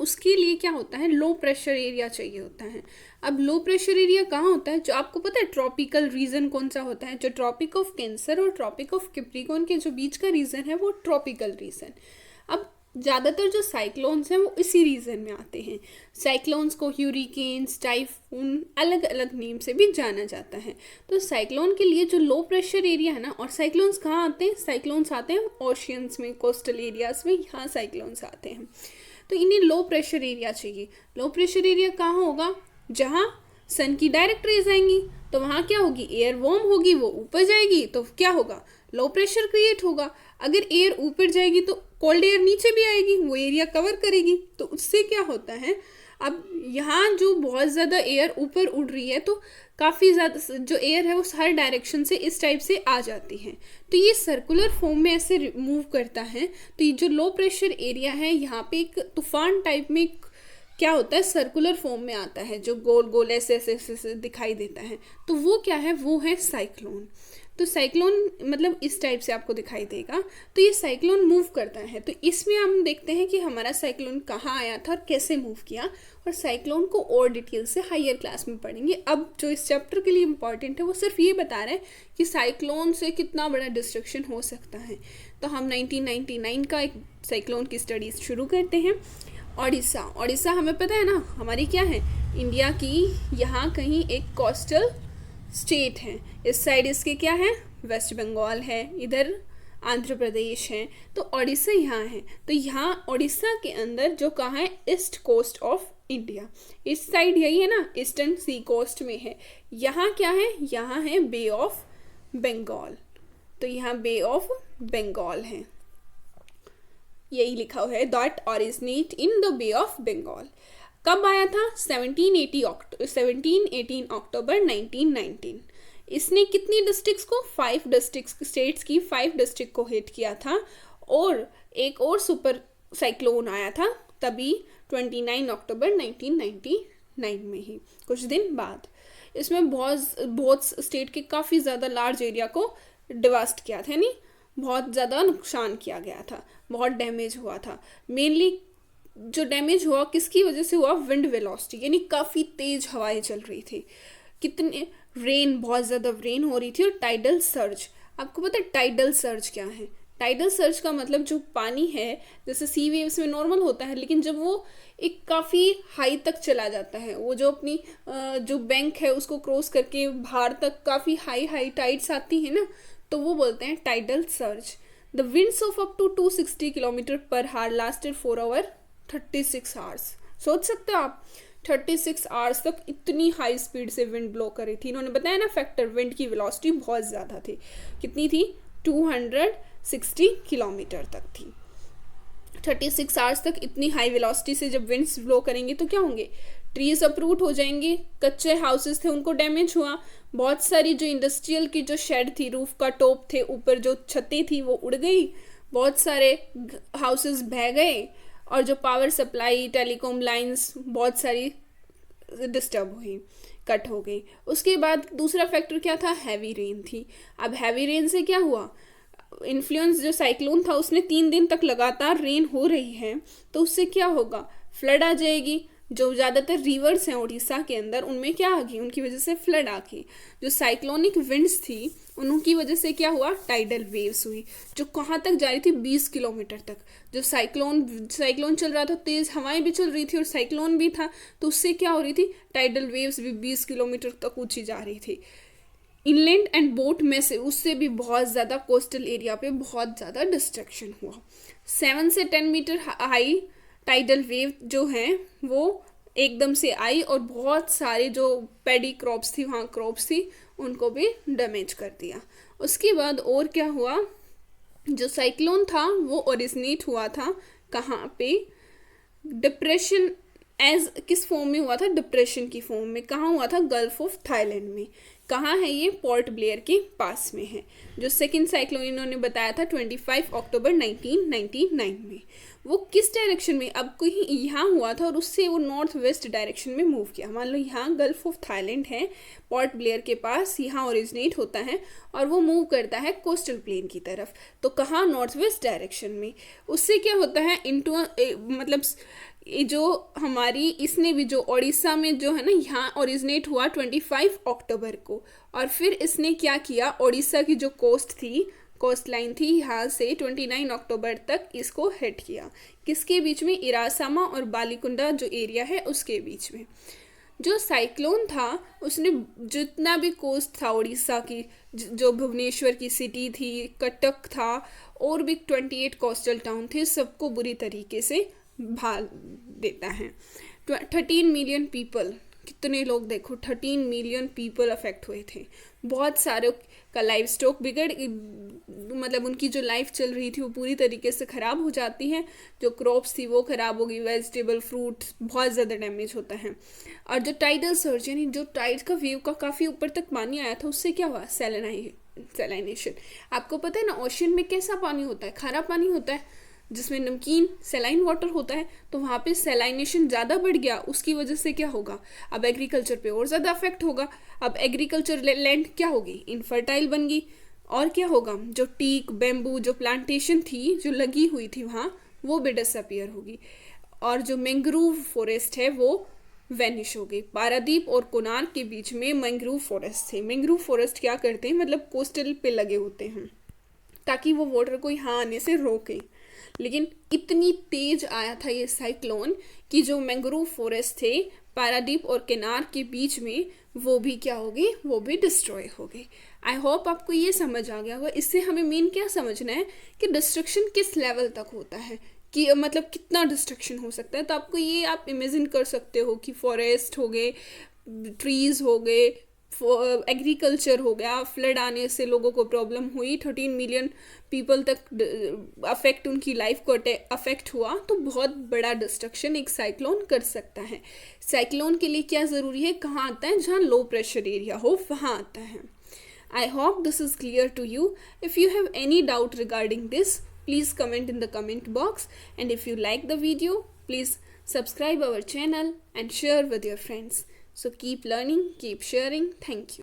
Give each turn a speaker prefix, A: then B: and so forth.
A: उसके लिए क्या होता है, लो प्रेशर एरिया चाहिए होता है। अब लो प्रेशर एरिया कहाँ होता है, जो आपको पता है ट्रॉपिकल रीजन कौन सा होता है, जो ट्रॉपिक ऑफ कैंसर और ट्रॉपिक ऑफ कैप्रिकॉर्न के जो बीच का रीजन है वो ट्रॉपिकल रीजन। अब ज़्यादातर जो साइक्लोन्स हैं वो इसी रीजन में आते हैं। साइक्लोन्स को ह्यूरिकेन्स, टाइफून, अलग अलग नेम से भी जाना जाता है। तो साइक्लोन के लिए जो लो प्रेशर एरिया है ना, और साइक्लोन्स कहाँ आते हैं, साइक्लोन्स आते हैं ओशियंस में, कोस्टल एरियाज में, यहाँ साइक्लोन्स आते हैं। तो इन्हें लो प्रेशर एरिया चाहिए। लो प्रेशर एरिया कहाँ होगा, जहाँ सन की डायरेक्ट रेज आएंगी, तो वहाँ क्या होगी, एयर वार्म होगी, वो ऊपर जाएगी तो क्या होगा, लो प्रेशर क्रिएट होगा। अगर एयर ऊपर जाएगी तो कोल्ड एयर नीचे भी आएगी, वो एरिया कवर करेगी, तो उससे क्या होता है, अब यहाँ जो बहुत ज़्यादा एयर ऊपर उड़ रही है तो काफ़ी ज़्यादा जो एयर है वो हर डायरेक्शन से इस टाइप से आ जाती है, तो ये सर्कुलर फॉर्म में ऐसे मूव करता है। तो ये जो लो प्रेशर एरिया है यहाँ पे एक तूफान टाइप में क्या होता है, सर्कुलर फॉर्म में आता है, जो गोल गोल ऐसे ऐसे ऐसे दिखाई देता है, तो वो क्या है, वो है साइक्लोन। तो साइक्लोन मतलब इस टाइप से आपको दिखाई देगा। तो ये साइक्लोन मूव करता है, तो इसमें हम देखते हैं कि हमारा साइक्लोन कहाँ आया था और कैसे मूव किया, और साइक्लोन को और डिटेल से हायर क्लास में पढ़ेंगे। अब जो इस चैप्टर के लिए इम्पॉर्टेंट है वो सिर्फ ये बता रहा है कि साइक्लोन से कितना बड़ा डिस्ट्रक्शन हो सकता है। तो हम 1999 का एक साइक्लोन की स्टडीज शुरू करते हैं। ओडिशा हमें पता है ना, हमारी क्या है, इंडिया की यहाँ कहीं एक कोस्टल स्टेट है। इस साइड इसके क्या है, वेस्ट बंगाल है, इधर आंध्र प्रदेश है, तो ओडिशा यहाँ है। तो यहाँ ओडिशा के अंदर जो कहाँ है, ईस्ट कोस्ट ऑफ इंडिया, इस साइड यही है ना, ईस्टर्न सी कोस्ट में है। यहाँ क्या है, यहाँ है बे ऑफ बंगाल, तो यहाँ बे ऑफ बंगाल है, यही लिखा हुआ है that originate in the bay of Bengal. कब आया था, 1718 अक्टूबर 1919। इसने कितनी डिस्ट्रिक्ट्स को, 5 डिस्ट्रिक्ट्स, स्टेट्स की 5 डिस्ट्रिक्ट को हिट किया था। और एक और सुपर साइक्लोन आया था तभी 29 अक्टूबर 1999 में ही, कुछ दिन बाद। इसमें बहुत स्टेट के काफ़ी ज़्यादा लार्ज एरिया को डिवास्ट किया था, यानी बहुत ज़्यादा नुकसान किया गया था, बहुत डैमेज हुआ था। मेनली जो डैमेज हुआ किसकी वजह से हुआ, विंड वेलोसिटी, यानी काफ़ी तेज हवाएं चल रही थी, कितने रेन, बहुत ज़्यादा रेन हो रही थी, और टाइडल सर्ज। आपको पता है टाइडल सर्ज क्या है, टाइडल सर्ज का मतलब जो पानी है जैसे सी वेव्स में नॉर्मल होता है, लेकिन जब वो एक काफ़ी हाई तक चला जाता है, वो जो अपनी जो बैंक है उसको क्रॉस करके बाहर तक काफ़ी हाई टाइड्स आती है ना, तो वो बोलते हैं tidal surge. The winds of up to 260 kilometre per hour lasted 4 our 36 hours. सोच सकते हो आप, 36 आवर्स तक इतनी हाई स्पीड से विंड ब्लो कर रही थी। इन्होंने बताया ना फैक्टर, विंड की वेलोसिटी बहुत ज़्यादा थी, कितनी थी, 260 किलोमीटर तक थी। 36 आवर्स तक इतनी हाई वेलोसिटी से जब विंड्स ब्लो करेंगे तो क्या होंगे, ट्रीज अपरूट हो जाएंगे, कच्चे हाउसेस थे उनको डैमेज हुआ, बहुत सारी जो इंडस्ट्रियल की जो शेड थी, रूफ का टॉप थे, ऊपर जो छतें थी वो उड़ गई, बहुत सारे हाउसेस बह गए, और जो पावर सप्लाई, टेलीकॉम लाइंस बहुत सारी डिस्टर्ब हुई, कट हो गई। उसके बाद दूसरा फैक्टर क्या था, हैवी रेन थी। अब हैवी रेन से क्या हुआ, इन्फ्लुएंस जो साइक्लोन था उसने 3 दिन तक लगातार रेन हो रही है, तो उससे क्या होगा, फ्लड आ जाएगी। जो ज़्यादातर रिवर्स हैं उड़ीसा के अंदर उनमें क्या आ गई, उनकी वजह से फ्लड आ गई। जो साइक्लोनिक विंड्स थी उनकी वजह से क्या हुआ, टाइडल वेव्स हुई, जो कहाँ तक जा रही थी, 20 किलोमीटर तक। जो साइक्लोन चल रहा था, तेज़ हवाएं भी चल रही थी और साइक्लोन भी था, तो उससे क्या हो रही थी, टाइडल वेव्स भी 20 किलोमीटर तक ऊंची जा रही थी। इनलैंड एंड बोट में से उससे भी बहुत ज़्यादा कोस्टल एरिया पे बहुत ज़्यादा डिस्ट्रक्शन हुआ। 7 से 10 मीटर हाई टाइडल वेव जो हैं वो एकदम से आई, और बहुत सारे जो पैडी क्रॉप्स थी, वहाँ क्रॉप्स थी, उनको भी डैमेज कर दिया। उसके बाद और क्या हुआ, जो साइक्लोन था वो ओरिजिनेट हुआ था कहाँ पे, डिप्रेशन एज किस फॉर्म में हुआ था, डिप्रेशन की फॉर्म में। कहाँ हुआ था, गल्फ ऑफ थाईलैंड में। कहाँ है ये, पोर्ट ब्लेयर के पास में है। जो सेकंड साइक्लोन इन्होंने बताया था 25 अक्टूबर 1999 में, वो किस डायरेक्शन में, अब कोई यहाँ हुआ था और उससे वो नॉर्थ वेस्ट डायरेक्शन में मूव किया। मान लो यहाँ गल्फ ऑफ थाईलैंड है, पोर्ट ब्लेयर के पास, यहाँ ओरिजिनेट होता है और वो मूव करता है कोस्टल प्लेन की तरफ, तो कहाँ, नॉर्थ वेस्ट डायरेक्शन में। उससे क्या होता है, मतलब ये जो हमारी इसने भी जो उड़ीसा में जो है ना, यहाँ ओरिजिनेट हुआ 25 अक्टूबर को। और फिर इसने क्या किया, उड़ीसा की जो कोस्ट लाइन थी यहाँ से 29 अक्टूबर तक इसको हिट किया। किसके बीच में, इरासामा और बालीकुंडा जो एरिया है उसके बीच में। जो साइक्लोन था उसने जितना भी कोस्ट था उड़ीसा की, जो भुवनेश्वर की सिटी थी, कटक था, और भी 28 कोस्टल टाउन थे, सबको बुरी तरीके से भाग देता है। 13 मिलियन पीपल, कितने लोग देखो, 13 मिलियन पीपल अफेक्ट हुए थे। बहुत सारे का लाइफ स्टॉक मतलब उनकी जो लाइफ चल रही थी वो पूरी तरीके से ख़राब हो जाती है। जो क्रॉप्स थी वो ख़राब हो गई, वेजिटेबल फ्रूट्स बहुत ज़्यादा डैमेज होता है। और जो टाइडल सर्ज यानी जो टाइड का वेव का काफ़ी ऊपर तक पानी आया था, उससे क्या हुआ, सैलिनेशन। आपको पता है ना, ओशन में कैसा पानी होता है, खारा पानी होता है जिसमें नमकीन सैलाइन वाटर होता है, तो वहाँ पे सैलाइनेशन ज़्यादा बढ़ गया। उसकी वजह से क्या होगा, अब एग्रीकल्चर पे और ज़्यादा अफेक्ट होगा। अब एग्रीकल्चर लैंड क्या होगी, इनफर्टाइल बन गई। और क्या होगा, जो टीक बेम्बू जो प्लांटेशन थी जो लगी हुई थी वहाँ, वो भी डिसअपियर होगी। और जो मैंग्रोव फॉरेस्ट है वो वैनिश हो गई। पारादीप और कोणार्क के बीच में मैंग्रोव फॉरेस्ट थे। मैंग्रोव फॉरेस्ट क्या करते हैं, मतलब कोस्टल पे लगे होते हैं ताकि वो वाटर को यहाँ आने से रोके। लेकिन इतनी तेज आया था ये साइक्लोन कि जो मैंग्रोव फॉरेस्ट थे पारादीप और केनार के बीच में, वो भी क्या हो गई, वो भी डिस्ट्रॉय हो गई। आई होप आपको ये समझ आ गया होगा। इससे हमें मेन क्या समझना है कि डिस्ट्रक्शन किस लेवल तक होता है, कि मतलब कितना डिस्ट्रक्शन हो सकता है। तो आपको ये आप इमेजिन कर सकते हो कि फॉरेस्ट हो गए, ट्रीज हो गए, एग्रीकल्चर हो गया, फ्लड आने से लोगों को प्रॉब्लम हुई, 13 मिलियन पीपल तक अफेक्ट, उनकी लाइफ को अफेक्ट हुआ, तो बहुत बड़ा डिस्ट्रक्शन एक साइक्लोन कर सकता है। साइक्लोन के लिए क्या ज़रूरी है, कहाँ आता है, जहाँ लो प्रेशर एरिया हो वहाँ आता है। I hope this is clear to you. If you have any doubt regarding this, please comment in the comment box. And if you like the video, please subscribe our channel and share with your friends. So keep learning, keep sharing. Thank you.